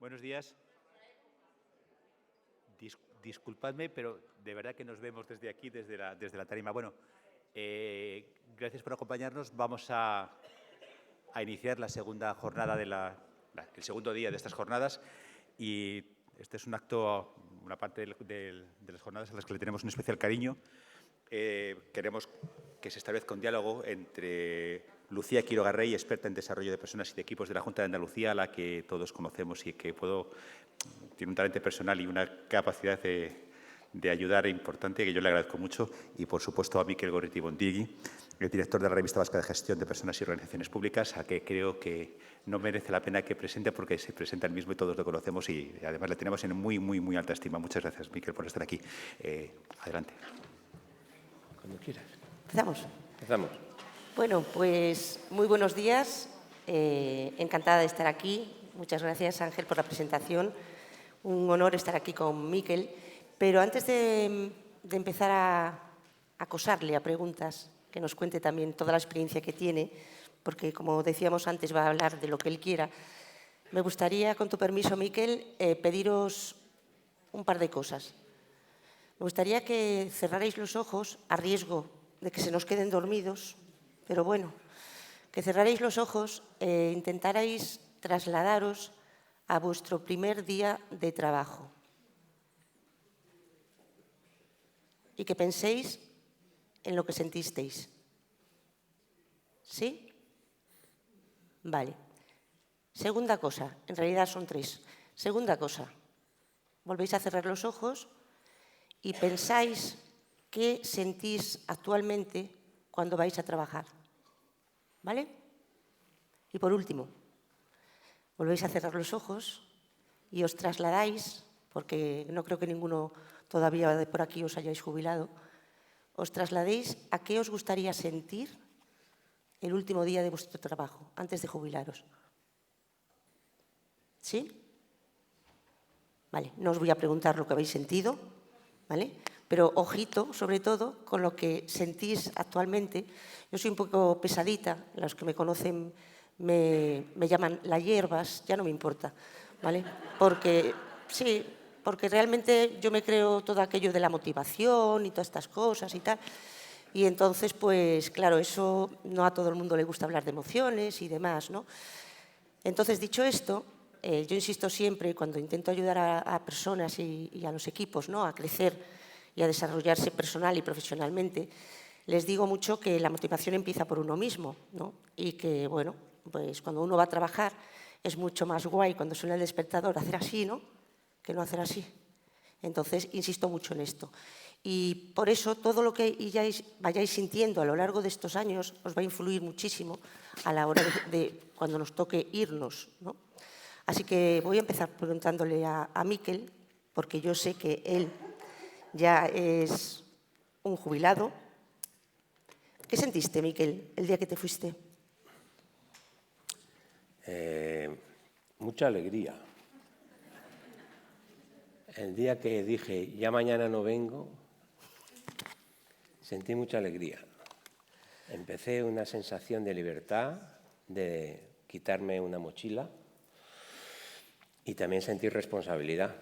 Buenos días. Disculpadme, pero de verdad que nos vemos desde aquí, desde la tarima. Bueno, gracias por acompañarnos. Vamos a iniciar la segunda jornada el segundo día de estas jornadas, y este es un acto, una parte de las jornadas a las que le tenemos un especial cariño. Queremos que se establezca un diálogo entre Lucía Quiroga Rey, experta en desarrollo de personas y de equipos de la Junta de Andalucía, a la que todos conocemos y que tiene un talento personal y una capacidad de ayudar importante, que yo le agradezco mucho, y por supuesto a Miquel Gorriti Bondigui, el director de la Revista Vasca de Gestión de Personas y Organizaciones Públicas, a que creo que no merece la pena que presente, porque se presenta el mismo y todos lo conocemos, y además le tenemos en muy alta estima. Muchas gracias, Miquel, por estar aquí. Adelante. Cuando quieras. ¿Empezamos? Empezamos. Bueno, pues muy buenos días. Encantada de estar aquí. Muchas gracias, Ángel, por la presentación. Un honor estar aquí con Miquel. Pero antes de empezar a acosarle a preguntas, que nos cuente también toda la experiencia que tiene, porque, como decíamos antes, va a hablar de lo que él quiera, me gustaría, con tu permiso, Miquel, pediros un par de cosas. Me gustaría que cerrarais los ojos, a riesgo de que se nos queden dormidos, pero bueno, que cerrarais los ojos e intentarais trasladaros a vuestro primer día de trabajo. Y que penséis en lo que sentisteis. ¿Sí? Vale. Segunda cosa, en realidad son tres. Segunda cosa, volvéis a cerrar los ojos y pensáis qué sentís actualmente cuando vais a trabajar. ¿Vale? Y por último, volvéis a cerrar los ojos y os trasladáis, porque no creo que ninguno todavía de por aquí os hayáis jubilado, os trasladéis a qué os gustaría sentir el último día de vuestro trabajo, antes de jubilaros. ¿Sí? Vale, no os voy a preguntar lo que habéis sentido, ¿vale? Pero ojito, sobre todo, con lo que sentís actualmente. Yo soy un poco pesadita, los que me conocen me llaman la hierbas, ya no me importa, ¿vale? Porque, sí, porque realmente yo me creo todo aquello de la motivación y todas estas cosas y tal. Y entonces, pues claro, eso no a todo el mundo le gusta hablar de emociones y demás, ¿no? Entonces, dicho esto, yo insisto siempre, cuando intento ayudar a personas y a los equipos, ¿no?, a crecer y a desarrollarse personal y profesionalmente, les digo mucho que la motivación empieza por uno mismo, ¿no? Y que, bueno, pues cuando uno va a trabajar es mucho más guay cuando suena el despertador hacer así, ¿no?, que no hacer así. Entonces, insisto mucho en esto. Y por eso todo lo que vayáis sintiendo a lo largo de estos años os va a influir muchísimo a la hora de cuando nos toque irnos, ¿no? Así que voy a empezar preguntándole a Miquel, porque yo sé que él ya es un jubilado. ¿Qué sentiste, Miquel, el día que te fuiste? Mucha alegría. El día que dije, ya mañana no vengo, sentí mucha alegría. Empecé una sensación de libertad, de quitarme una mochila, y también sentí responsabilidad,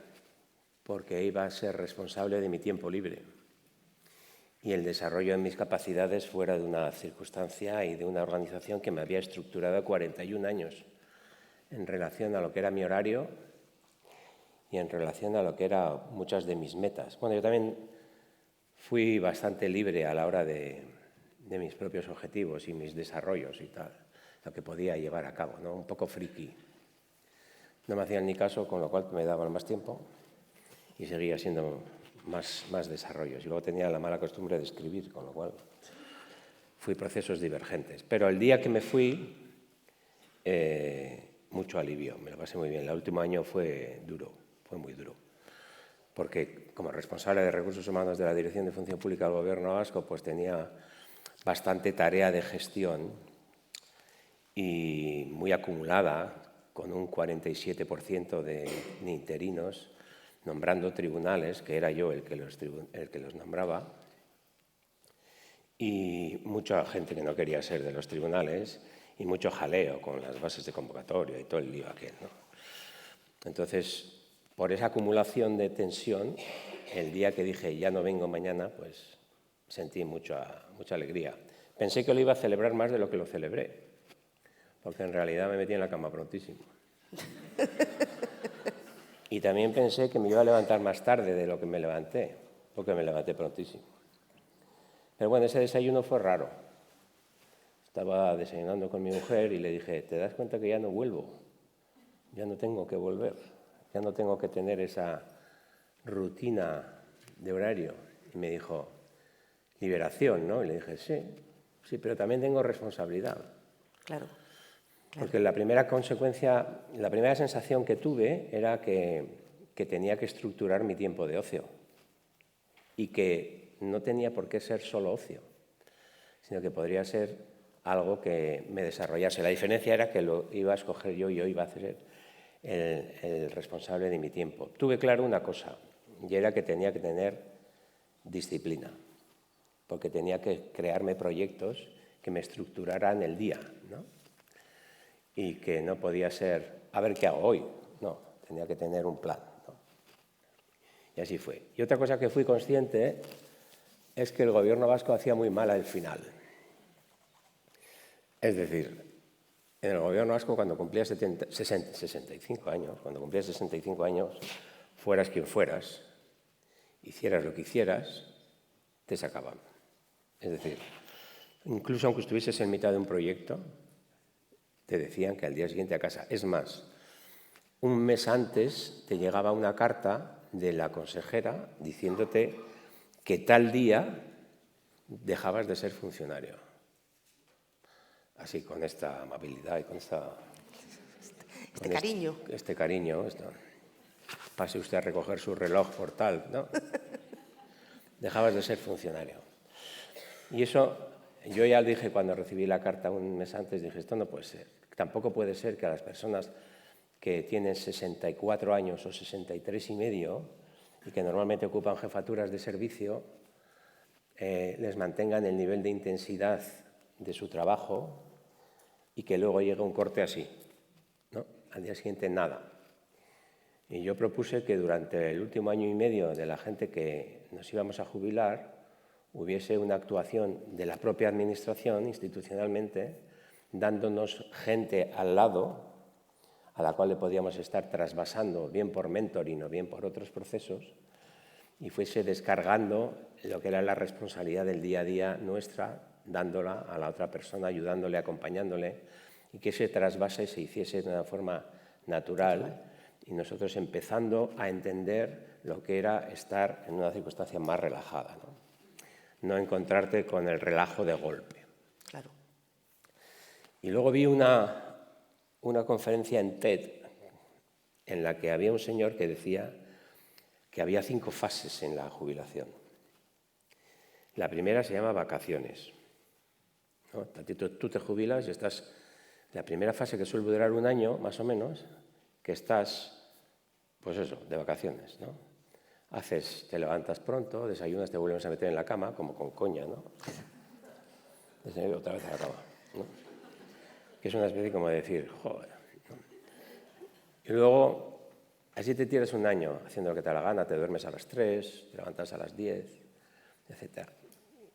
porque iba a ser responsable de mi tiempo libre y el desarrollo de mis capacidades fuera de una circunstancia y de una organización que me había estructurado 41 años en relación a lo que era mi horario y en relación a lo que eran muchas de mis metas. Bueno, yo también fui bastante libre a la hora de mis propios objetivos y mis desarrollos y tal, lo que podía llevar a cabo, ¿no? Un poco friki. No me hacían ni caso, con lo cual me daban más tiempo y seguía siendo más desarrollos. Y luego tenía la mala costumbre de escribir, con lo cual fui procesos divergentes. Pero el día que me fui, mucho alivio, me lo pasé muy bien. El último año fue duro, fue muy duro. Porque como responsable de recursos humanos de la Dirección de Función Pública del Gobierno vasco, pues tenía bastante tarea de gestión y muy acumulada, con un 47% de interinos, nombrando tribunales, que era yo el que los nombraba, y mucha gente que no quería ser de los tribunales, y mucho jaleo con las bases de convocatoria y todo el lío aquel, ¿no? Entonces, por esa acumulación de tensión, el día que dije ya no vengo mañana, pues sentí mucha alegría. Pensé que lo iba a celebrar más de lo que lo celebré, porque en realidad me metí en la cama prontísimo. Y también pensé que me iba a levantar más tarde de lo que me levanté, porque me levanté prontísimo. Pero bueno, ese desayuno fue raro. Estaba desayunando con mi mujer y le dije, ¿te das cuenta que ya no vuelvo? Ya no tengo que volver, ya no tengo que tener esa rutina de horario. Y me dijo, liberación, ¿no? Y le dije, sí, pero también tengo responsabilidad. Claro. Porque la primera consecuencia, la primera sensación que tuve era que tenía que estructurar mi tiempo de ocio y que no tenía por qué ser solo ocio, sino que podría ser algo que me desarrollase. La diferencia era que lo iba a escoger yo y yo iba a ser el responsable de mi tiempo. Tuve claro una cosa, y era que tenía que tener disciplina, porque tenía que crearme proyectos que me estructuraran el día, ¿no? Y que no podía ser, a ver qué hago hoy. No, tenía que tener un plan, ¿no? Y así fue. Y otra cosa que fui consciente es que el gobierno vasco hacía muy mal al final. Es decir, en el gobierno vasco, cuando cumplías 65 años, fueras quien fueras, hicieras lo que hicieras, te sacaban. Es decir, incluso aunque estuvieses en mitad de un proyecto, te decían que al día siguiente a casa. Es más, un mes antes te llegaba una carta de la consejera diciéndote que tal día dejabas de ser funcionario. Así, con esta amabilidad y con cariño. Este cariño. Pase usted a recoger su reloj por tal, ¿no? Dejabas de ser funcionario. Y eso, yo ya dije cuando recibí la carta un mes antes, dije, esto no puede ser. Tampoco puede ser que a las personas que tienen 64 años o 63 y medio y que normalmente ocupan jefaturas de servicio, les mantengan el nivel de intensidad de su trabajo y que luego llegue un corte así, ¿no? Al día siguiente nada. Y yo propuse que durante el último año y medio de la gente que nos íbamos a jubilar hubiese una actuación de la propia administración institucionalmente, dándonos gente al lado a la cual le podíamos estar trasvasando, bien por mentoring o bien por otros procesos, y fuese descargando lo que era la responsabilidad del día a día nuestra, dándola a la otra persona, ayudándole, acompañándole, y que ese trasvase se hiciese de una forma natural y nosotros empezando a entender lo que era estar en una circunstancia más relajada, no encontrarte con el relajo de golpe. Claro. Y luego vi una conferencia en TED en la que había un señor que decía que había 5 fases en la jubilación. La primera se llama vacaciones, ¿no? Tú te jubilas y estás... La primera fase, que suele durar un año, más o menos, que estás, pues eso, de vacaciones, ¿no? Te levantas pronto, desayunas, te vuelves a meter en la cama, como con coña, ¿no? Otra vez a la cama, ¿no? Que es una especie como de decir, joder, ¿no? Y luego, así te tiras un año haciendo lo que te da la gana, te duermes a las 3, te levantas a las 10, etc.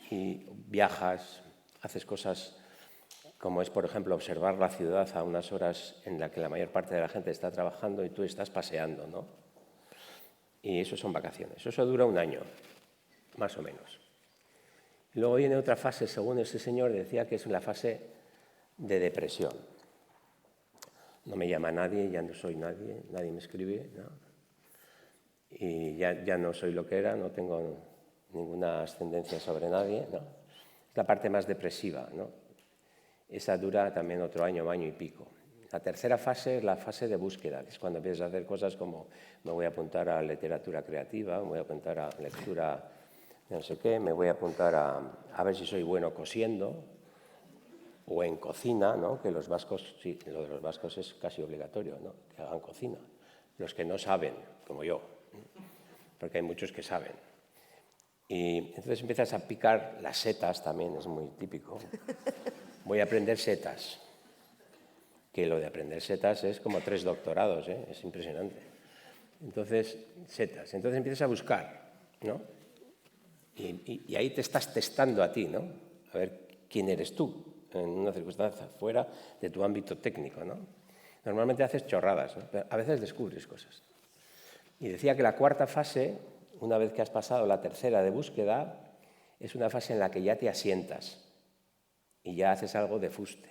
Y viajas, haces cosas como es, por ejemplo, observar la ciudad a unas horas en las que la mayor parte de la gente está trabajando y tú estás paseando, ¿no? Y eso son vacaciones. Eso dura un año, más o menos. Y luego viene otra fase, según ese señor, decía que es la fase de depresión. No me llama nadie, ya no soy nadie, nadie me escribe, ¿no? Y ya no soy lo que era, no tengo ninguna ascendencia sobre nadie, ¿no? Es la parte más depresiva, ¿no? Esa dura también otro año, año y pico. La tercera fase es la fase de búsqueda, que es cuando empiezas a hacer cosas como me voy a apuntar a literatura creativa, me voy a apuntar a lectura de no sé qué, me voy a apuntar a ver si soy bueno cosiendo o en cocina, ¿no? Que los vascos, sí, lo de los vascos es casi obligatorio, ¿no? Que hagan cocina. Los que no saben, como yo, porque hay muchos que saben. Y entonces empiezas a picar las setas, también es muy típico. Voy a aprender setas. que lo de aprender setas es como 3 doctorados, ¿eh? Es impresionante. Entonces, setas. Entonces empiezas a buscar, ¿no? Y ahí te estás testando a ti, ¿no? A ver quién eres tú en una circunstancia fuera de tu ámbito técnico, ¿no? Normalmente haces chorradas, ¿no? Pero a veces descubres cosas. Y decía que la cuarta fase, una vez que has pasado la tercera de búsqueda, es una fase en la que ya te asientas y ya haces algo de fuste.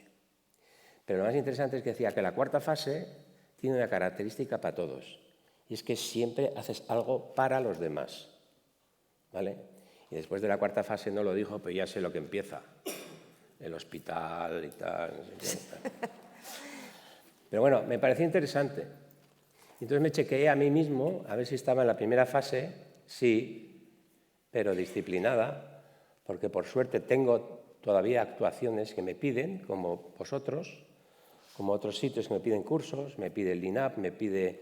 Pero lo más interesante es que decía que la cuarta fase tiene una característica para todos, y es que siempre haces algo para los demás, ¿vale? Y después de la cuarta fase no lo dijo, pero ya sé lo que empieza. El hospital y tal, no sé qué. Pero bueno, me pareció interesante. Entonces me chequeé a mí mismo a ver si estaba en la primera fase, sí, pero disciplinada, porque por suerte tengo todavía actuaciones que me piden, como vosotros, como otros sitios que me piden cursos, me pide el INAP, me pide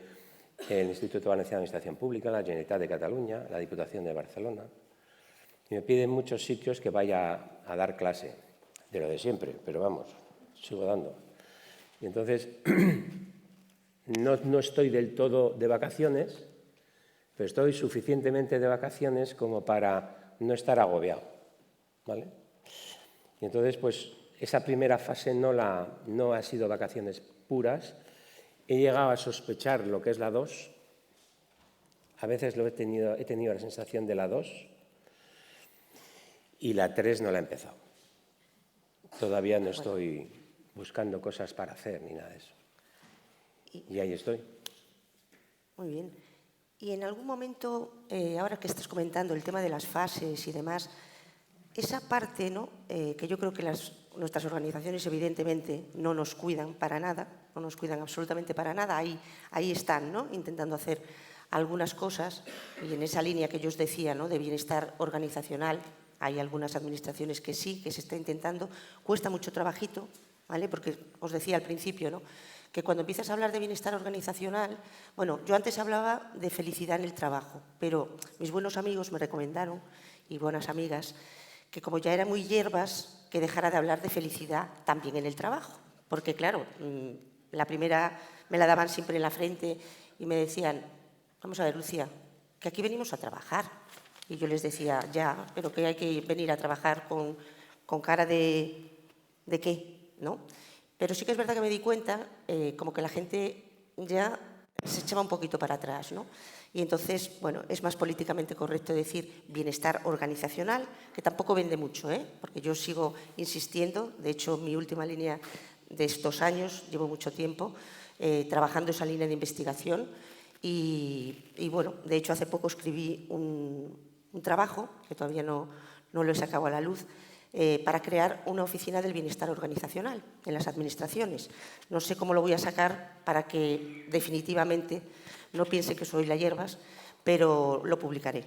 el Instituto Valenciano de Administración Pública, la Generalitat de Cataluña, la Diputación de Barcelona, y me piden muchos sitios que vaya a dar clase, de lo de siempre, pero vamos, sigo dando. Y entonces, no estoy del todo de vacaciones, pero estoy suficientemente de vacaciones como para no estar agobiado, ¿vale? Y entonces, pues, esa primera fase no ha sido vacaciones puras. He llegado a sospechar lo que es la 2. A veces he tenido la sensación de la 2. Y la 3 no la he empezado. Todavía no estoy buscando cosas para hacer ni nada de eso. Y ahí estoy. Muy bien. Y en algún momento, ahora que estás comentando el tema de las fases y demás, esa parte, ¿no? Que yo creo que nuestras organizaciones evidentemente no nos cuidan para nada, no nos cuidan absolutamente para nada, ahí están, ¿no? Intentando hacer algunas cosas, y en esa línea que yo os decía, ¿no? De bienestar organizacional, hay algunas administraciones que sí, que se está intentando, cuesta mucho trabajito, ¿vale? Porque os decía al principio, ¿no? Que cuando empiezas a hablar de bienestar organizacional, bueno, yo antes hablaba de felicidad en el trabajo, pero mis buenos amigos me recomendaron, y buenas amigas, que como ya eran muy hierbas, que dejara de hablar de felicidad también en el trabajo. Porque claro, la primera me la daban siempre en la frente y me decían, vamos a ver, Lucía, que aquí venimos a trabajar. Y yo les decía, ya, pero que hay que venir a trabajar con cara de qué, ¿no? Pero sí que es verdad que me di cuenta como que la gente ya se echaba un poquito para atrás, ¿no? Y entonces, bueno, es más políticamente correcto decir bienestar organizacional, que tampoco vende mucho, porque yo sigo insistiendo. De hecho, mi última línea de estos años, llevo mucho tiempo trabajando esa línea de investigación y bueno, de hecho, hace poco escribí un trabajo, que todavía no lo he sacado a la luz, para crear una oficina del bienestar organizacional en las administraciones. No sé cómo lo voy a sacar para que definitivamente no piense que soy la hierbas, pero lo publicaré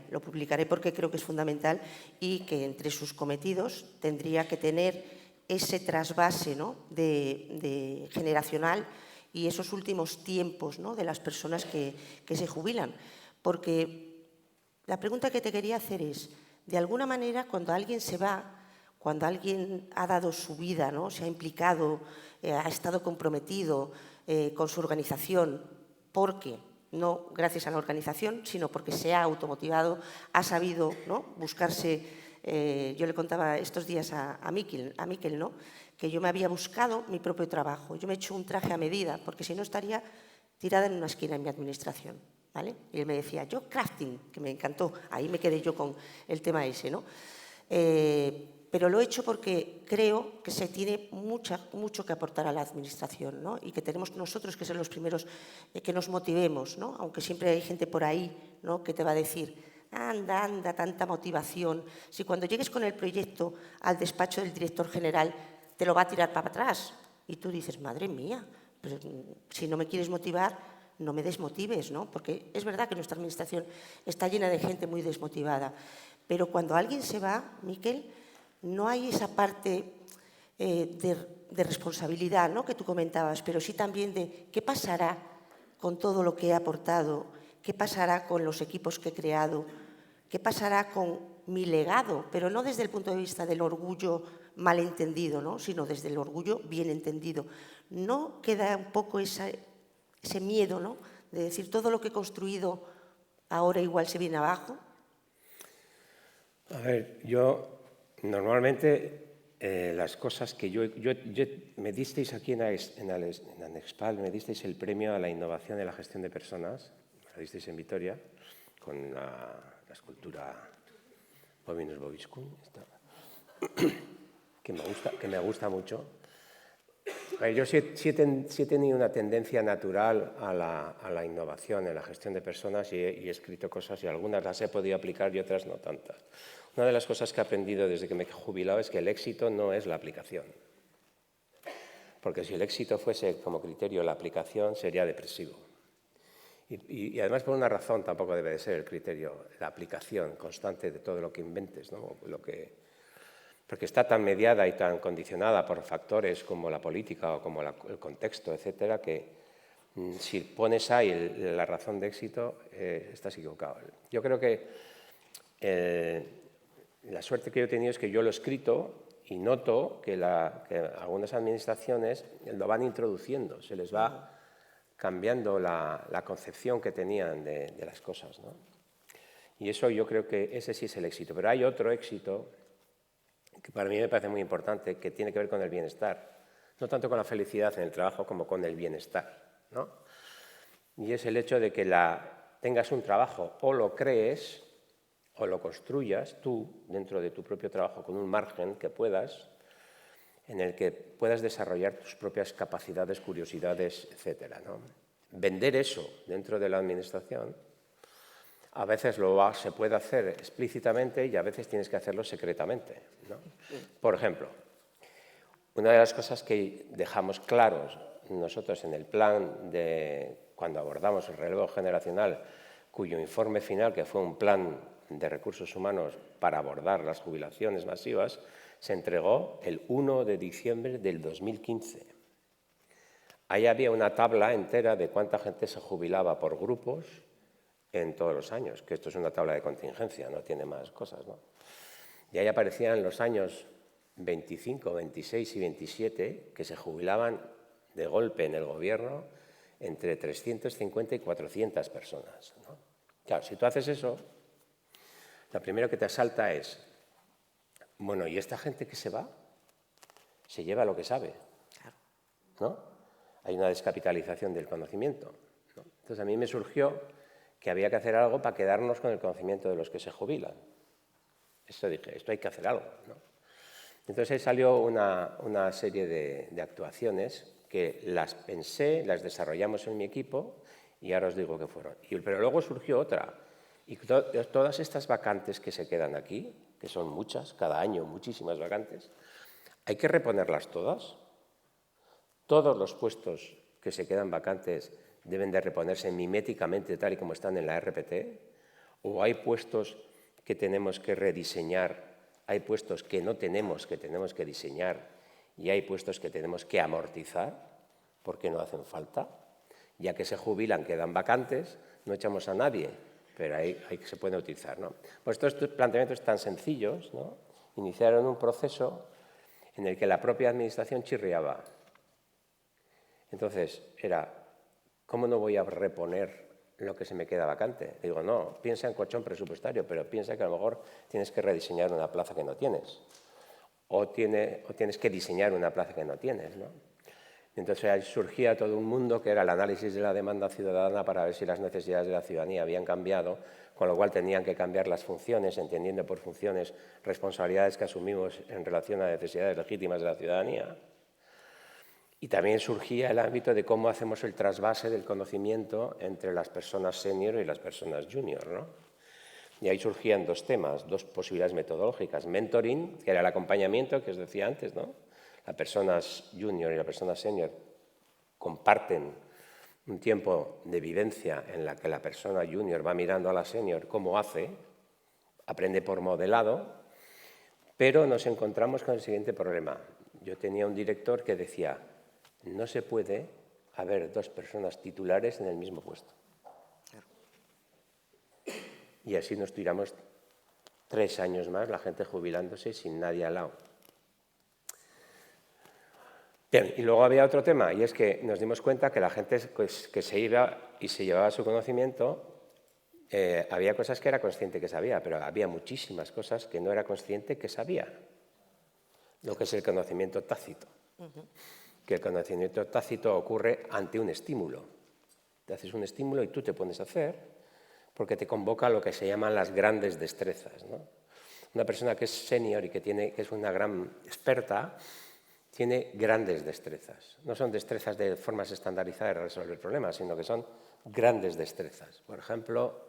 porque creo que es fundamental y que entre sus cometidos tendría que tener ese trasvase, ¿no? de generacional y esos últimos tiempos, ¿no? de las personas que se jubilan. Porque la pregunta que te quería hacer es, de alguna manera, cuando alguien se va, cuando alguien ha dado su vida, ¿no? Se ha implicado, ha estado comprometido con su organización, porque, no gracias a la organización, sino porque se ha automotivado, ha sabido, ¿no? buscarse. Yo le contaba estos días a Miquel, ¿no? que yo me había buscado mi propio trabajo. Yo me he hecho un traje a medida, porque si no estaría tirada en una esquina en mi administración. ¿Vale? Y él me decía, yo crafting, que me encantó. Ahí me quedé yo con el tema ese, ¿no? Pero lo he hecho porque creo que se tiene mucho que aportar a la administración, ¿no? Y que tenemos nosotros que ser los primeros que nos motivemos, ¿no? Aunque siempre hay gente por ahí, ¿no? que te va a decir, anda, tanta motivación. Si cuando llegues con el proyecto al despacho del director general te lo va a tirar para atrás. Y tú dices, madre mía, pues, si no me quieres motivar, no me desmotives, ¿no? Porque es verdad que nuestra administración está llena de gente muy desmotivada. Pero cuando alguien se va, Miquel, no hay esa parte de responsabilidad, ¿no? que tú comentabas, pero sí también de qué pasará con todo lo que he aportado, qué pasará con los equipos que he creado, qué pasará con mi legado, pero no desde el punto de vista del orgullo malentendido, ¿no? sino desde el orgullo bien entendido. ¿no queda un poco ese miedo, ¿no?, de decir todo lo que he construido ahora igual se viene abajo? A ver, yo normalmente las cosas que me disteis aquí en Anexpal, me disteis el premio a la innovación de la gestión de personas, me lo disteis en Vitoria, con la escultura Bovinus Boviscum, que me gusta mucho. Yo sí he tenido una tendencia natural a la innovación en la gestión de personas y he escrito cosas y algunas las he podido aplicar y otras no tantas. Una de las cosas que he aprendido desde que me he jubilado es que el éxito no es la aplicación. Porque si el éxito fuese como criterio la aplicación, sería depresivo. Y además por una razón tampoco debe de ser el criterio, la aplicación constante de todo lo que inventes, ¿no? Porque está tan mediada y tan condicionada por factores como la política o como el contexto, etcétera, que si pones ahí la razón de éxito, estás equivocado. Yo creo que la suerte que yo he tenido es que yo lo he escrito y noto que algunas administraciones lo van introduciendo, se les va cambiando la concepción que tenían de las cosas, ¿no? Y eso yo creo que ese sí es el éxito. Pero hay otro éxito que para mí me parece muy importante, que tiene que ver con el bienestar. No tanto con la felicidad en el trabajo como con el bienestar, ¿no? Y es el hecho de que tengas un trabajo o lo crees o lo construyas tú dentro de tu propio trabajo con un margen que puedas, en el que puedas desarrollar tus propias capacidades, curiosidades, etcétera, ¿no? Vender eso dentro de la administración a veces se puede hacer explícitamente y a veces tienes que hacerlo secretamente, ¿no? Por ejemplo, una de las cosas que dejamos claros nosotros en el plan cuando abordamos el relevo generacional, cuyo informe final, que fue un plan de recursos humanos para abordar las jubilaciones masivas, se entregó el 1 de diciembre del 2015. Ahí había una tabla entera de cuánta gente se jubilaba por grupos en todos los años, que esto es una tabla de contingencia, no tiene más cosas, ¿no? Y ahí aparecían los años 25, 26 y 27 que se jubilaban de golpe en el gobierno entre 350 y 400 personas, ¿no? Claro, si tú haces eso, lo primero que te asalta es, bueno, ¿y esta gente que se va? Se lleva lo que sabe, ¿no? Hay una descapitalización del conocimiento, ¿no? Entonces a mí me surgió que había que hacer algo para quedarnos con el conocimiento de los que se jubilan. Eso dije, esto hay que hacer algo, ¿no? Entonces ahí salió una serie de actuaciones que las pensé, las desarrollamos en mi equipo y ahora os digo qué fueron. Pero luego surgió otra. Y todas estas vacantes que se quedan aquí, que son muchas, cada año muchísimas vacantes, hay que reponerlas todas. Todos los puestos que se quedan vacantes deben de reponerse miméticamente tal y como están en la RPT, o hay puestos que tenemos que rediseñar, hay puestos que no tenemos que diseñar y hay puestos que tenemos que amortizar porque no hacen falta. Ya que se jubilan, quedan vacantes, no echamos a nadie, pero ahí se puede utilizar, ¿no? Pues todos estos planteamientos tan sencillos, ¿no?, iniciaron un proceso en el que la propia administración chirriaba. Entonces, ¿cómo no voy a reponer lo que se me queda vacante? Digo, no, piensa en colchón presupuestario, pero piensa que a lo mejor tienes que rediseñar una plaza que no tienes. O tienes que diseñar una plaza que no tienes, ¿no? Entonces ahí surgía todo un mundo que era el análisis de la demanda ciudadana para ver si las necesidades de la ciudadanía habían cambiado, con lo cual tenían que cambiar las funciones, entendiendo por funciones responsabilidades que asumimos en relación a necesidades legítimas de la ciudadanía. Y también surgía el ámbito de cómo hacemos el trasvase del conocimiento entre las personas senior y las personas junior, ¿no? Y ahí surgían dos temas, dos posibilidades metodológicas. Mentoring, que era el acompañamiento que os decía antes, ¿no? Las personas junior y las personas senior comparten un tiempo de vivencia en la que la persona junior va mirando a la senior cómo hace, aprende por modelado, pero nos encontramos con el siguiente problema. Yo tenía un director que decía, no se puede haber dos personas titulares en el mismo puesto. Y así nos tiramos 3 años más, la gente jubilándose sin nadie al lado. Bien, y luego había otro tema, y es que nos dimos cuenta que la gente pues, que se iba y se llevaba su conocimiento, había cosas que era consciente que sabía, pero había muchísimas cosas que no era consciente que sabía. Lo que es el conocimiento tácito. Que el conocimiento tácito ocurre ante un estímulo. Te haces un estímulo y tú te pones a hacer porque te convoca lo que se llaman las grandes destrezas, ¿no? Una persona que es senior y que es una gran experta tiene grandes destrezas. No son destrezas de formas estandarizadas de resolver problemas, sino que son grandes destrezas. Por ejemplo,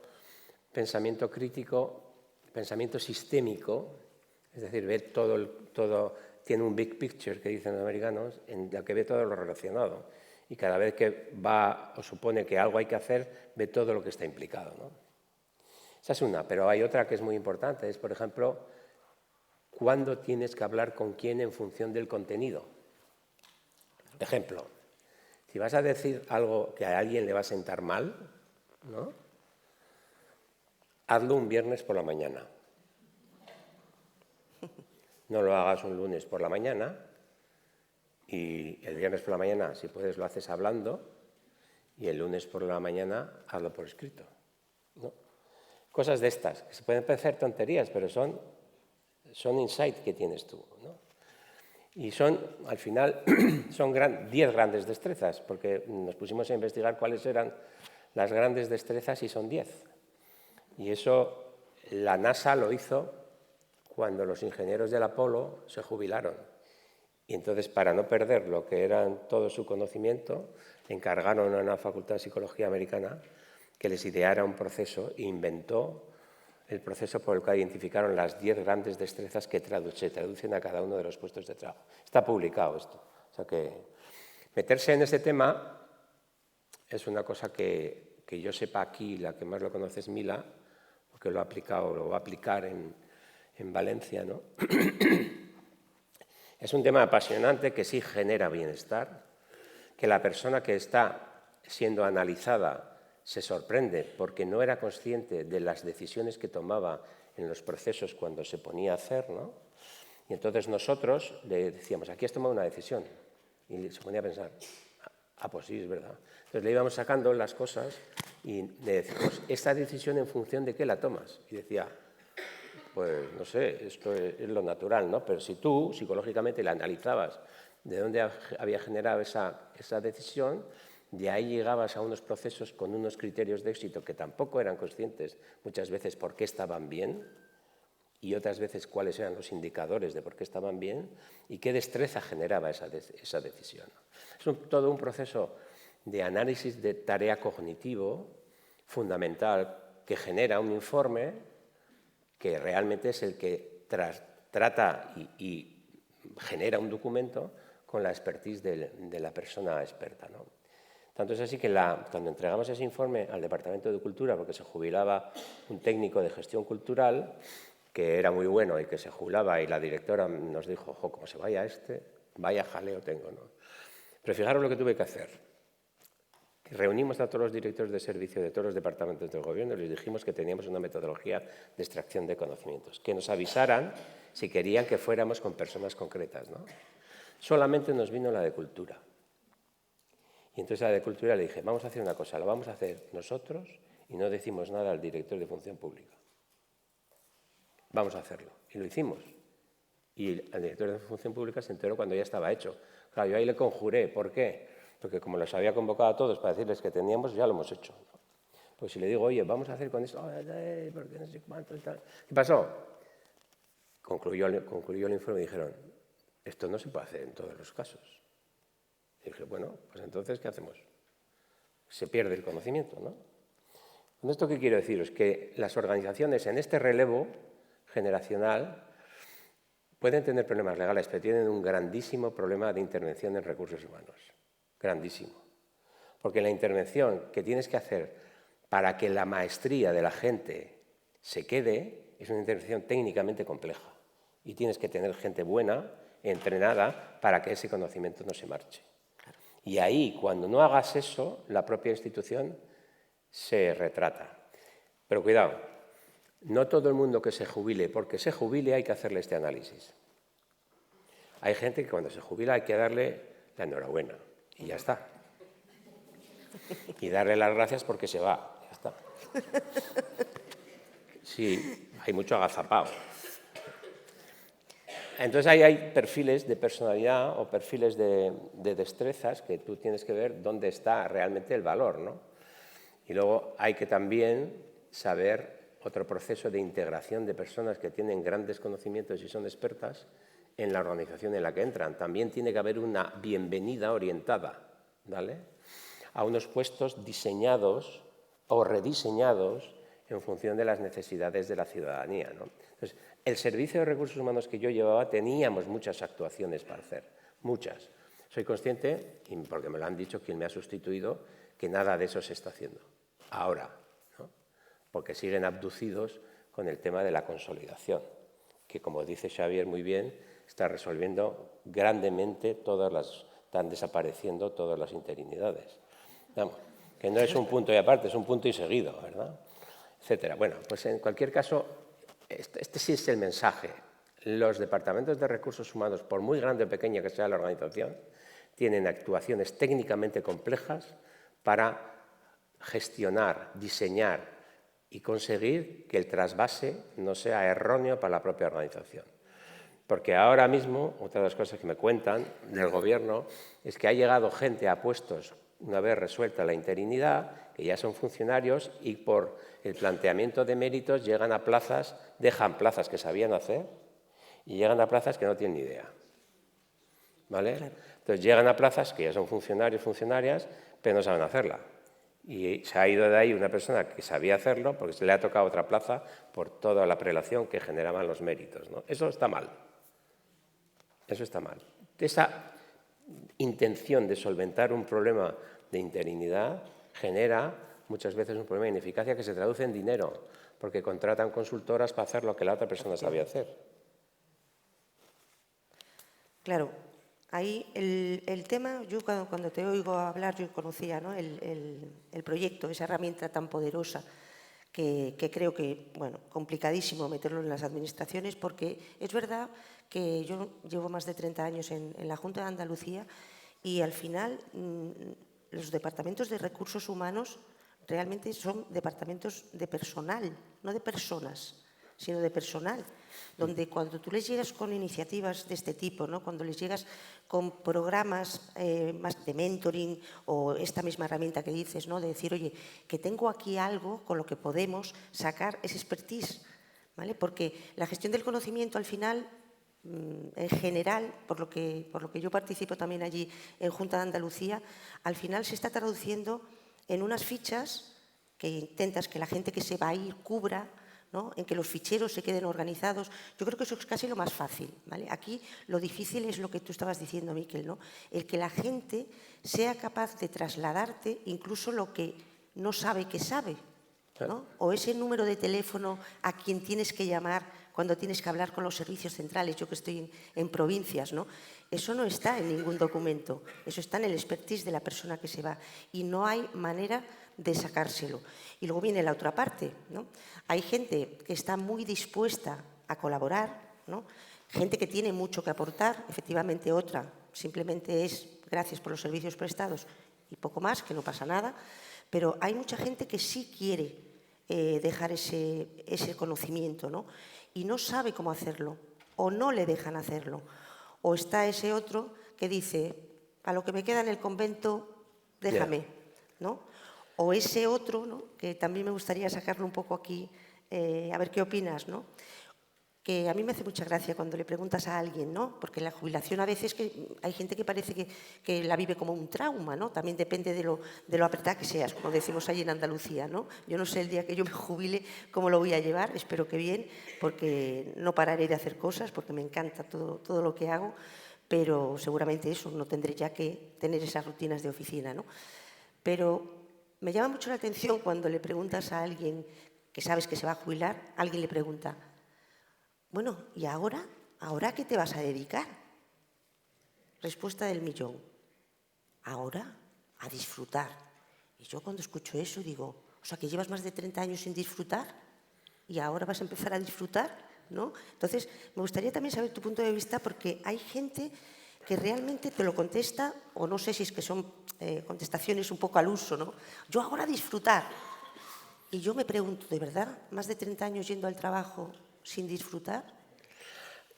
pensamiento crítico, pensamiento sistémico, es decir, ve todo, tiene un big picture, que dicen los americanos, en la que ve todo lo relacionado. Y cada vez que va o supone que algo hay que hacer, ve todo lo que está implicado, ¿no? Esa es una, pero hay otra que es muy importante, es, por ejemplo, cuándo tienes que hablar con quién en función del contenido. Ejemplo, si vas a decir algo que a alguien le va a sentar mal, ¿no? Hazlo un viernes por la mañana. No lo hagas un lunes por la mañana y el viernes por la mañana, si puedes, lo haces hablando y el lunes por la mañana hazlo por escrito, ¿no? Cosas de estas, que se pueden parecer tonterías, pero son insight que tienes tú, ¿no? Y son, al final, son 10 grandes destrezas, porque nos pusimos a investigar cuáles eran las grandes destrezas y son 10. Y eso la NASA lo hizo cuando los ingenieros del Apolo se jubilaron. Y entonces, para no perder lo que eran todo su conocimiento, encargaron a una facultad de psicología americana que les ideara un proceso e inventó el proceso por el cual identificaron las 10 grandes destrezas que se traducen a cada uno de los puestos de trabajo. Está publicado esto. O sea que meterse en ese tema es una cosa que yo sepa aquí, la que más lo conoce es Mila, porque lo ha aplicado, lo va a aplicar en Valencia, ¿no? Es un tema apasionante que sí genera bienestar, que la persona que está siendo analizada se sorprende porque no era consciente de las decisiones que tomaba en los procesos cuando se ponía a hacer, ¿no? Y entonces nosotros le decíamos, aquí has tomado una decisión. Y se ponía a pensar, pues sí, es verdad. Entonces le íbamos sacando las cosas y le decíamos, ¿esta decisión en función de qué la tomas? Y decía, pues no sé, esto es lo natural, ¿no? Pero si tú psicológicamente la analizabas de dónde había generado esa decisión, de ahí llegabas a unos procesos con unos criterios de éxito que tampoco eran conscientes muchas veces por qué estaban bien y otras veces cuáles eran los indicadores de por qué estaban bien y qué destreza generaba esa decisión. Es todo un proceso de análisis de tarea cognitivo fundamental que genera un informe que realmente es el que trata y genera un documento con la expertise de la persona experta, ¿no? Tanto es así que cuando entregamos ese informe al Departamento de Cultura, porque se jubilaba un técnico de gestión cultural, que era muy bueno y que se jubilaba, y la directora nos dijo, ojo, como se vaya vaya jaleo tengo, ¿no? Pero fijaros lo que tuve que hacer. Reunimos a todos los directores de servicio de todos los departamentos del gobierno y les dijimos que teníamos una metodología de extracción de conocimientos, que nos avisaran si querían que fuéramos con personas concretas, ¿no? Solamente nos vino la de cultura. Y entonces a la de cultura le dije, vamos a hacer una cosa, lo vamos a hacer nosotros y no decimos nada al director de función pública. Vamos a hacerlo. Y lo hicimos. Y el director de función pública se enteró cuando ya estaba hecho. Claro, yo ahí le conjuré. ¿Por qué? Porque como los había convocado a todos para decirles que teníamos, ya lo hemos hecho, ¿no? Pues si le digo, oye, vamos a hacer con esto, porque no sé cuánto y tal. ¿Qué pasó? Concluyó el informe y dijeron, esto no se puede hacer en todos los casos. Y dije, bueno, pues entonces, ¿qué hacemos? Se pierde el conocimiento, ¿no? Con esto, ¿qué quiero deciros? Que las organizaciones en este relevo generacional pueden tener problemas legales, pero tienen un grandísimo problema de intervención en recursos humanos. Grandísimo. Porque la intervención que tienes que hacer para que la maestría de la gente se quede es una intervención técnicamente compleja. Y tienes que tener gente buena, entrenada, para que ese conocimiento no se marche. Y ahí, cuando no hagas eso, la propia institución se retrata. Pero cuidado, no todo el mundo que se jubile, porque se jubile hay que hacerle este análisis. Hay gente que cuando se jubila hay que darle la enhorabuena, y ya está. Y darle las gracias porque se va, ya está. Sí, hay mucho agazapado. Entonces ahí hay perfiles de personalidad o perfiles de destrezas que tú tienes que ver dónde está realmente el valor, ¿no? Y luego hay que también saber otro proceso de integración de personas que tienen grandes conocimientos y son expertas en la organización en la que entran. También tiene que haber una bienvenida orientada, ¿vale?, a unos puestos diseñados o rediseñados en función de las necesidades de la ciudadanía, ¿no? Entonces, el Servicio de Recursos Humanos que yo llevaba teníamos muchas actuaciones para hacer, muchas. Soy consciente, y porque me lo han dicho quien me ha sustituido, que nada de eso se está haciendo ahora, ¿no?, porque siguen abducidos con el tema de la consolidación, que, como dice Xavier muy bien, está resolviendo grandemente están desapareciendo todas las interinidades. Vamos, que no es un punto y aparte, es un punto y seguido, ¿verdad?, etcétera. Bueno, pues en cualquier caso, este sí es el mensaje. Los departamentos de recursos humanos, por muy grande o pequeña que sea la organización, tienen actuaciones técnicamente complejas para gestionar, diseñar y conseguir que el trasvase no sea erróneo para la propia organización. Porque ahora mismo, otra de las cosas que me cuentan del Gobierno es que ha llegado gente a puestos, una vez resuelta la interinidad, que ya son funcionarios y por el planteamiento de méritos llegan a plazas, dejan plazas que sabían hacer y llegan a plazas que no tienen ni idea, ¿vale? Claro. Entonces llegan a plazas que ya son funcionarios, funcionarias, pero no saben hacerla. Y se ha ido de ahí una persona que sabía hacerlo porque se le ha tocado otra plaza por toda la prelación que generaban los méritos, ¿no? Eso está mal. Eso está mal. Esa intención de solventar un problema de interinidad genera muchas veces un problema de ineficacia que se traduce en dinero, porque contratan consultoras para hacer lo que la otra persona sabía hacer. Claro, ahí el tema, yo cuando te oigo hablar, yo conocía, ¿no?, el proyecto, esa herramienta tan poderosa que creo que, bueno, complicadísimo meterlo en las administraciones, porque es verdad que yo llevo más de 30 años en la Junta de Andalucía y al final los departamentos de recursos humanos realmente son departamentos de personal, no de personas, sino de personal, donde cuando tú les llegas con iniciativas de este tipo, ¿no?, cuando les llegas con programas más de mentoring o esta misma herramienta que dices, ¿no?, de decir, oye, que tengo aquí algo con lo que podemos sacar ese expertise, ¿vale? Porque la gestión del conocimiento al final, en general, por lo que yo participo también allí en Junta de Andalucía, al final se está traduciendo en unas fichas que intentas que la gente que se va a ir cubra, ¿no?, en que los ficheros se queden organizados. Yo creo que eso es casi lo más fácil, ¿vale? Aquí lo difícil es lo que tú estabas diciendo, Miquel, ¿no?, el que la gente sea capaz de trasladarte incluso lo que no sabe que sabe, ¿no?, o ese número de teléfono a quien tienes que llamar cuando tienes que hablar con los servicios centrales, yo que estoy en provincias, ¿no? Eso no está en ningún documento, eso está en el expertise de la persona que se va y no hay manera de sacárselo. Y luego viene la otra parte, ¿no? Hay gente que está muy dispuesta a colaborar, ¿no?, gente que tiene mucho que aportar, efectivamente otra simplemente es gracias por los servicios prestados y poco más, que no pasa nada, pero hay mucha gente que sí quiere dejar ese conocimiento, ¿no?, y no sabe cómo hacerlo, o no le dejan hacerlo. O está ese otro que dice, a lo que me queda en el convento, déjame, ¿no? O ese otro, ¿no?, que también me gustaría sacarlo un poco aquí, a ver qué opinas, ¿no?, que a mí me hace mucha gracia cuando le preguntas a alguien, ¿no?, porque la jubilación a veces hay gente que parece que la vive como un trauma, ¿no?, también depende de lo apretada que seas, como decimos allí en Andalucía, ¿no? Yo no sé el día que yo me jubile cómo lo voy a llevar, espero que bien, porque no pararé de hacer cosas, porque me encanta todo lo que hago, pero seguramente eso, no tendré ya que tener esas rutinas de oficina, ¿no? Pero me llama mucho la atención cuando le preguntas a alguien que sabes que se va a jubilar, alguien le pregunta, bueno, ¿y ahora? ¿Ahora a qué te vas a dedicar? Respuesta del millón. Ahora, a disfrutar. Y yo cuando escucho eso digo, o sea, que llevas más de 30 años sin disfrutar y ahora vas a empezar a disfrutar, ¿no? Entonces, me gustaría también saber tu punto de vista porque hay gente que realmente te lo contesta, o no sé si es que son contestaciones un poco al uso, ¿no? Yo ahora disfrutar. Y yo me pregunto, ¿de verdad? ¿Más de 30 años yendo al trabajo sin disfrutar?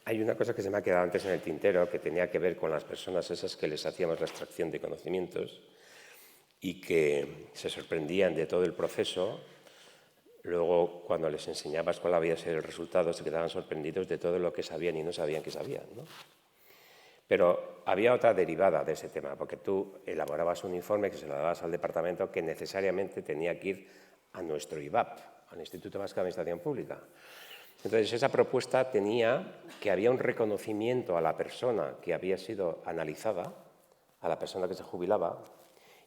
Hay una cosa que se me ha quedado antes en el tintero, que tenía que ver con las personas esas que les hacíamos la extracción de conocimientos y que se sorprendían de todo el proceso. Luego, cuando les enseñabas cuál había sido el resultado, se quedaban sorprendidos de todo lo que sabían y no sabían que sabían, ¿no? Pero había otra derivada de ese tema, porque tú elaborabas un informe que se lo dabas al departamento que necesariamente tenía que ir a nuestro IVAP, al Instituto Vasco de Administración Pública. Entonces, esa propuesta tenía que había un reconocimiento a la persona que había sido analizada, a la persona que se jubilaba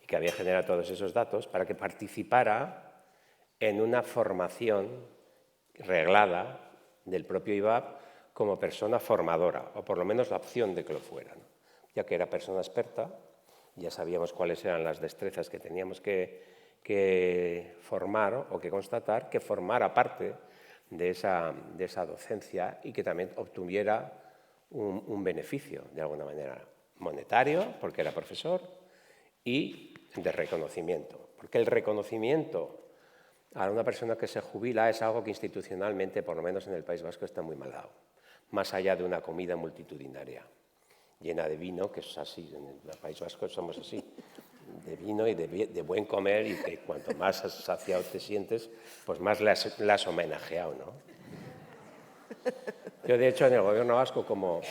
y que había generado todos esos datos para que participara en una formación reglada del propio IVAP como persona formadora, o por lo menos la opción de que lo fuera, ¿no? Ya que era persona experta, ya sabíamos cuáles eran las destrezas que teníamos que formar o que constatar, que formara parte de esa docencia y que también obtuviera un beneficio, de alguna manera, monetario, porque era profesor, y de reconocimiento. Porque el reconocimiento a una persona que se jubila es algo que institucionalmente, por lo menos en el País Vasco, está muy mal dado. Más allá de una comida multitudinaria, llena de vino, que es así, en el País Vasco somos así, de vino y de buen comer, y que cuanto más saciado te sientes, pues más le has homenajeado, ¿no? Yo, de hecho, en el Gobierno vasco, como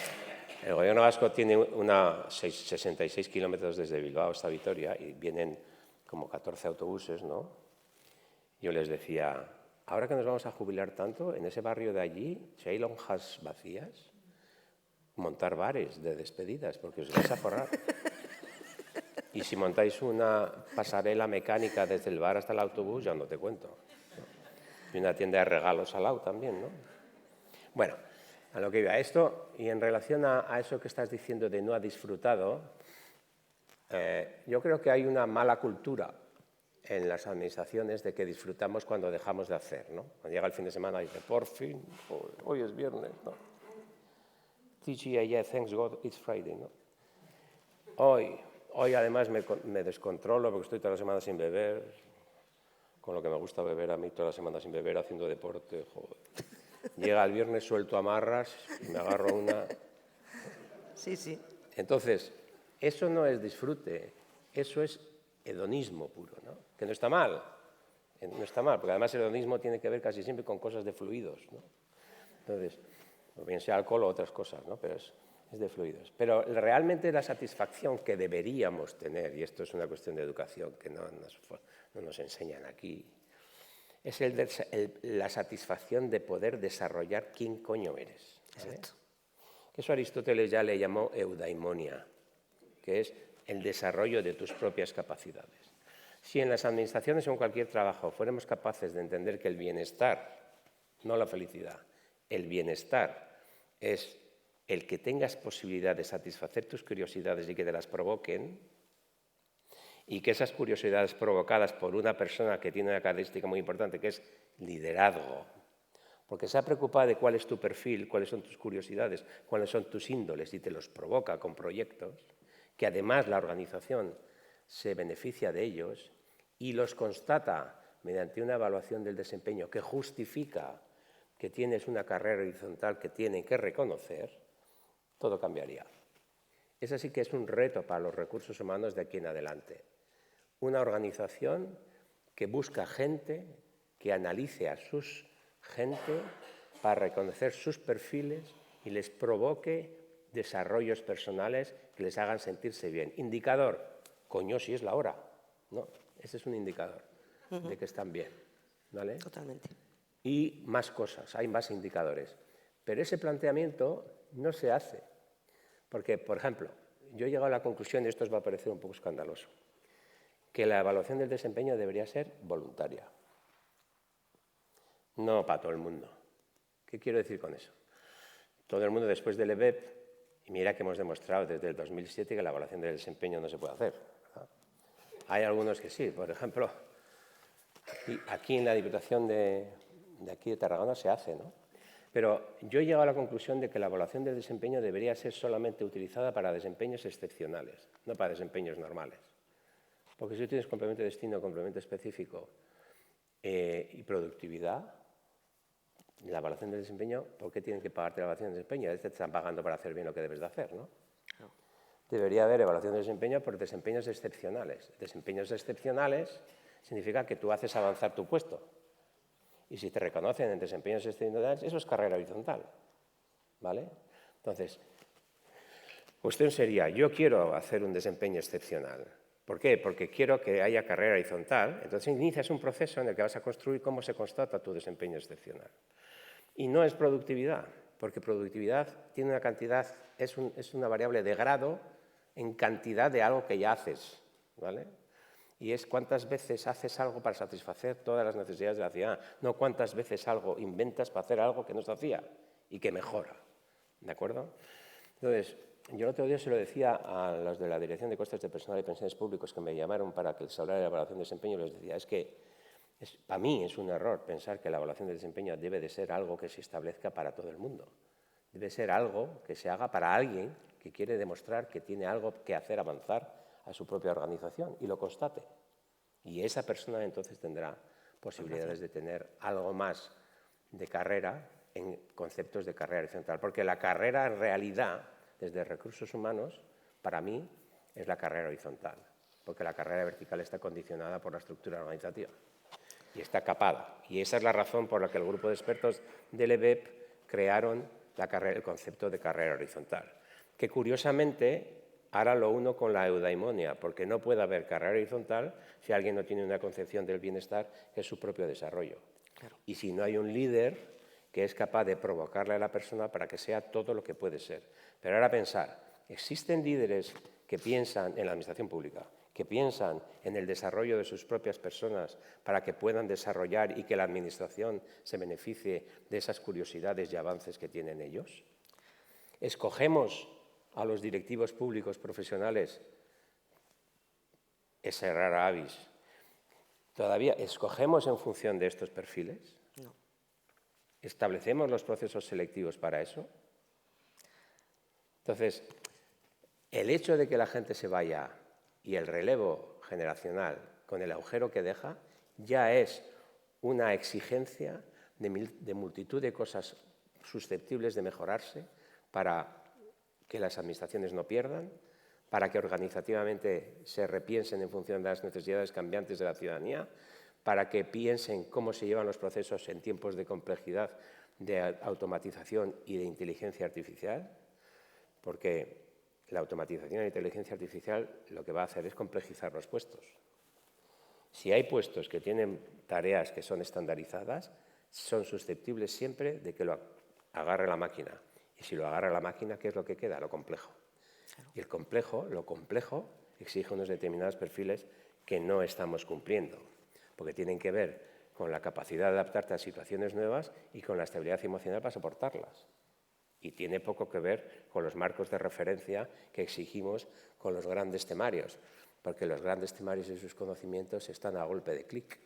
el Gobierno vasco tiene 66 kilómetros desde Bilbao hasta Vitoria y vienen como 14 autobuses, ¿no? Yo les decía, ahora que nos vamos a jubilar tanto, en ese barrio de allí, si hay lonjas vacías, montar bares de despedidas, porque os vais a forrar. Y si montáis una pasarela mecánica desde el bar hasta el autobús, ya no te cuento, ¿no? Y una tienda de regalos al lado también, ¿no? Bueno, a lo que iba esto, y en relación a eso que estás diciendo de no ha disfrutado, yo creo que hay una mala cultura en las administraciones de que disfrutamos cuando dejamos de hacer, ¿no? Cuando llega el fin de semana y dice, por fin, hoy es viernes, ¿no? TGIF, thanks God, it's Friday, ¿no? Hoy además me descontrolo porque estoy toda la semana sin beber, con lo que me gusta beber a mí toda la semana sin beber, haciendo deporte, joder. Llega el viernes, suelto amarras y me agarro una. Sí, sí. Entonces, eso no es disfrute, eso es hedonismo puro, ¿no? Que no está mal, porque además el hedonismo tiene que ver casi siempre con cosas de fluidos, ¿no? Entonces, bien sea alcohol o otras cosas, ¿no? Pero es de fluidos. Pero realmente la satisfacción que deberíamos tener, y esto es una cuestión de educación que no nos enseñan aquí, es la satisfacción de poder desarrollar quién coño eres, ¿vale? Exacto. Eso Aristóteles ya le llamó eudaimonia, que es el desarrollo de tus propias capacidades. Si en las administraciones o en cualquier trabajo fuéramos capaces de entender que el bienestar, no la felicidad, el bienestar es el que tengas posibilidad de satisfacer tus curiosidades y que te las provoquen, y que esas curiosidades provocadas por una persona que tiene una característica muy importante, que es liderazgo, porque se ha preocupado de cuál es tu perfil, cuáles son tus curiosidades, cuáles son tus índoles, y te los provoca con proyectos, que además la organización se beneficia de ellos y los constata mediante una evaluación del desempeño que justifica que tienes una carrera horizontal que tienen que reconocer, todo cambiaría. Ese sí que es un reto para los recursos humanos de aquí en adelante. Una organización que busca gente, que analice a sus gente para reconocer sus perfiles y les provoque desarrollos personales que les hagan sentirse bien. Indicador, coño, si es la hora. No, ese es un indicador de que están bien, ¿vale? Totalmente. Y más cosas, hay más indicadores. Pero ese planteamiento no se hace. Porque, por ejemplo, yo he llegado a la conclusión, y esto os va a parecer un poco escandaloso, que la evaluación del desempeño debería ser voluntaria. No para todo el mundo. ¿Qué quiero decir con eso? Todo el mundo después del EBEP, y mira que hemos demostrado desde el 2007 que la evaluación del desempeño no se puede hacer, ¿verdad? Hay algunos que sí, por ejemplo, aquí en la Diputación de aquí de Tarragona se hace, ¿no? Pero yo he llegado a la conclusión de que la evaluación del desempeño debería ser solamente utilizada para desempeños excepcionales, no para desempeños normales. Porque si tú tienes complemento de destino, complemento específico y productividad, la evaluación del desempeño, ¿por qué tienen que pagarte la evaluación del desempeño? Te están pagando para hacer bien lo que debes de hacer, ¿no? Claro. Debería haber evaluación de desempeño por desempeños excepcionales. Desempeños excepcionales significa que tú haces avanzar tu puesto. Y si te reconocen en desempeños excepcionales, eso es carrera horizontal, ¿vale? Entonces, cuestión sería, yo quiero hacer un desempeño excepcional. ¿Por qué? Porque quiero que haya carrera horizontal. Entonces inicias un proceso en el que vas a construir cómo se constata tu desempeño excepcional. Y no es productividad, porque productividad tiene una cantidad, es una variable de grado en cantidad de algo que ya haces, ¿vale? Y es cuántas veces haces algo para satisfacer todas las necesidades de la ciudad, no cuántas veces algo inventas para hacer algo que no se hacía y que mejora, ¿de acuerdo? Entonces, yo el otro día se lo decía a los de la Dirección de Costes de Personal y Pensiones Públicos que me llamaron para que les hablara de la evaluación de desempeño, les decía, es que para mí es un error pensar que la evaluación de desempeño debe de ser algo que se establezca para todo el mundo. Debe ser algo que se haga para alguien que quiere demostrar que tiene algo que hacer avanzar a su propia organización y lo constate. Y esa persona entonces tendrá posibilidades de tener algo más de carrera en conceptos de carrera horizontal. Porque la carrera en realidad, desde recursos humanos, para mí es la carrera horizontal. Porque la carrera vertical está condicionada por la estructura organizativa y está capada. Y esa es la razón por la que el grupo de expertos del EBEP crearon el concepto de carrera horizontal. Que curiosamente ahora lo uno con la eudaimonia, porque no puede haber carrera horizontal si alguien no tiene una concepción del bienestar que es su propio desarrollo. Claro. Y si no hay un líder que es capaz de provocarle a la persona para que sea todo lo que puede ser. Pero ahora pensar, existen líderes que piensan en la administración pública, que piensan en el desarrollo de sus propias personas para que puedan desarrollar y que la administración se beneficie de esas curiosidades y avances que tienen ellos. Escogemos a los directivos públicos profesionales, ese rara avis. ¿Todavía escogemos en función de estos perfiles? No. ¿Establecemos los procesos selectivos para eso? Entonces, el hecho de que la gente se vaya y el relevo generacional con el agujero que deja ya es una exigencia de multitud de cosas susceptibles de mejorarse para que las administraciones no pierdan, para que organizativamente se repiensen en función de las necesidades cambiantes de la ciudadanía, para que piensen cómo se llevan los procesos en tiempos de complejidad, de automatización y de inteligencia artificial, porque la automatización y la inteligencia artificial lo que va a hacer es complejizar los puestos. Si hay puestos que tienen tareas que son estandarizadas, son susceptibles siempre de que lo agarre la máquina. Y si lo agarra la máquina, ¿qué es lo que queda? Lo complejo. Claro. Y lo complejo, exige unos determinados perfiles que no estamos cumpliendo, porque tienen que ver con la capacidad de adaptarte a situaciones nuevas y con la estabilidad emocional para soportarlas. Y tiene poco que ver con los marcos de referencia que exigimos con los grandes temarios, porque los grandes temarios y sus conocimientos están a golpe de clic.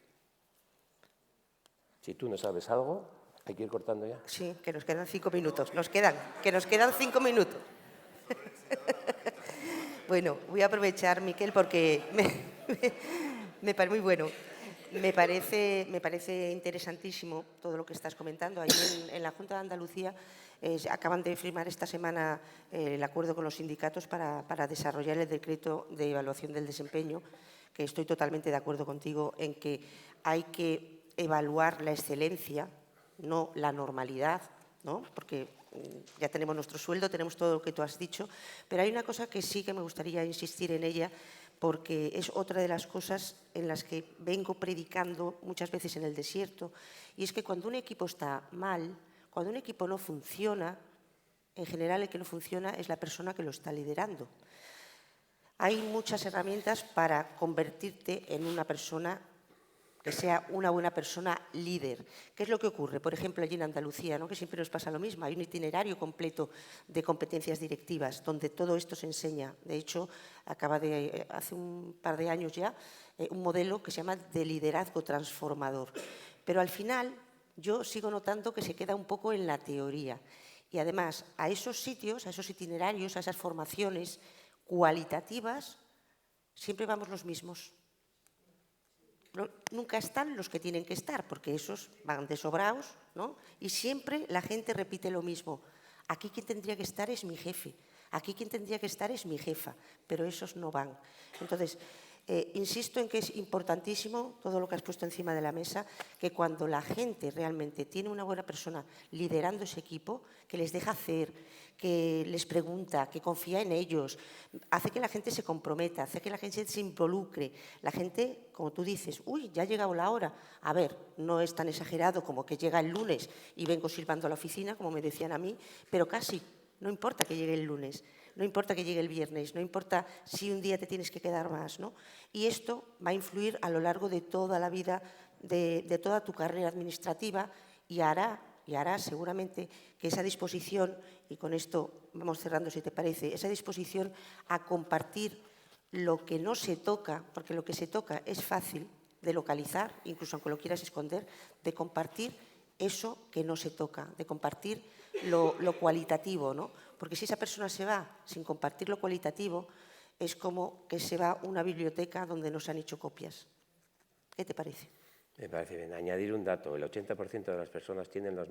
Si tú no sabes algo, ¿hay que ir cortando ya? Sí, que nos quedan 5 minutos. Que nos quedan 5 minutos. Bueno, voy a aprovechar, Miquel, porque me parece muy bueno. Me parece interesantísimo todo lo que estás comentando. Ahí en la Junta de Andalucía acaban de firmar esta semana el acuerdo con los sindicatos para desarrollar el decreto de evaluación del desempeño, que estoy totalmente de acuerdo contigo en que hay que evaluar la excelencia, no la normalidad, ¿no? Porque ya tenemos nuestro sueldo, tenemos todo lo que tú has dicho, pero hay una cosa que sí que me gustaría insistir en ella, porque es otra de las cosas en las que vengo predicando muchas veces en el desierto, y es que cuando un equipo está mal, cuando un equipo no funciona, en general el que no funciona es la persona que lo está liderando. Hay muchas herramientas para convertirte en una persona que sea una buena persona líder. ¿Qué es lo que ocurre? Por ejemplo, allí en Andalucía, ¿no? Que siempre nos pasa lo mismo. Hay un itinerario completo de competencias directivas donde todo esto se enseña. De hecho, hace un par de años ya, un modelo que se llama de liderazgo transformador. Pero al final, yo sigo notando que se queda un poco en la teoría. Y además, a esos sitios, a esos itinerarios, a esas formaciones cualitativas, siempre vamos los mismos. Nunca están los que tienen que estar, porque esos van de sobraos, ¿no? Y siempre la gente repite lo mismo. Aquí quien tendría que estar es mi jefe, aquí quien tendría que estar es mi jefa, pero esos no van. Entonces, insisto en que es importantísimo todo lo que has puesto encima de la mesa, que cuando la gente realmente tiene una buena persona liderando ese equipo, que les deja hacer, que les pregunta, que confía en ellos, hace que la gente se comprometa, hace que la gente se involucre. La gente, como tú dices, uy, ya ha llegado la hora. A ver, no es tan exagerado como que llega el lunes y vengo silbando a la oficina, como me decían a mí, pero casi. No importa que llegue el lunes, no importa que llegue el viernes, no importa si un día te tienes que quedar más, ¿no? Y esto va a influir a lo largo de toda la vida, de toda tu carrera administrativa y hará seguramente que esa disposición, y con esto vamos cerrando si te parece, esa disposición a compartir lo que no se toca, porque lo que se toca es fácil de localizar, incluso aunque lo quieras esconder, de compartir eso que no se toca, de compartir lo cualitativo, ¿no? Porque si esa persona se va sin compartir lo cualitativo, es como que se va a una biblioteca donde no se han hecho copias. ¿Qué te parece? Me parece bien. Añadir un dato, el 80% de las personas tienen los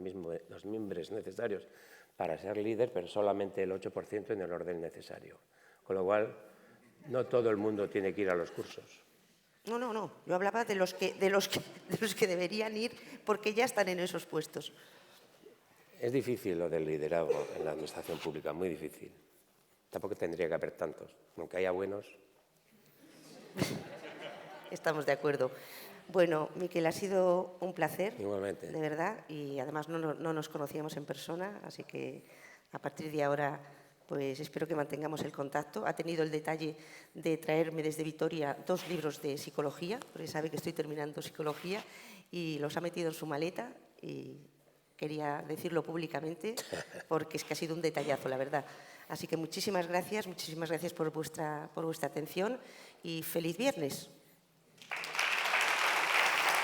mimbres necesarios para ser líder, pero solamente el 8% en el orden necesario. Con lo cual, no todo el mundo tiene que ir a los cursos. No. Yo hablaba de los que deberían ir porque ya están en esos puestos. Es difícil lo del liderazgo en la administración pública, muy difícil. Tampoco tendría que haber tantos, aunque haya buenos. Estamos de acuerdo. Bueno, Miquel, ha sido un placer. Igualmente. De verdad, y además no nos conocíamos en persona, así que a partir de ahora pues espero que mantengamos el contacto. Ha tenido el detalle de traerme desde Vitoria 2 libros de psicología, porque sabe que estoy terminando psicología, y los ha metido en su maleta y quería decirlo públicamente porque es que ha sido un detallazo, la verdad. Así que muchísimas gracias por vuestra atención y feliz viernes.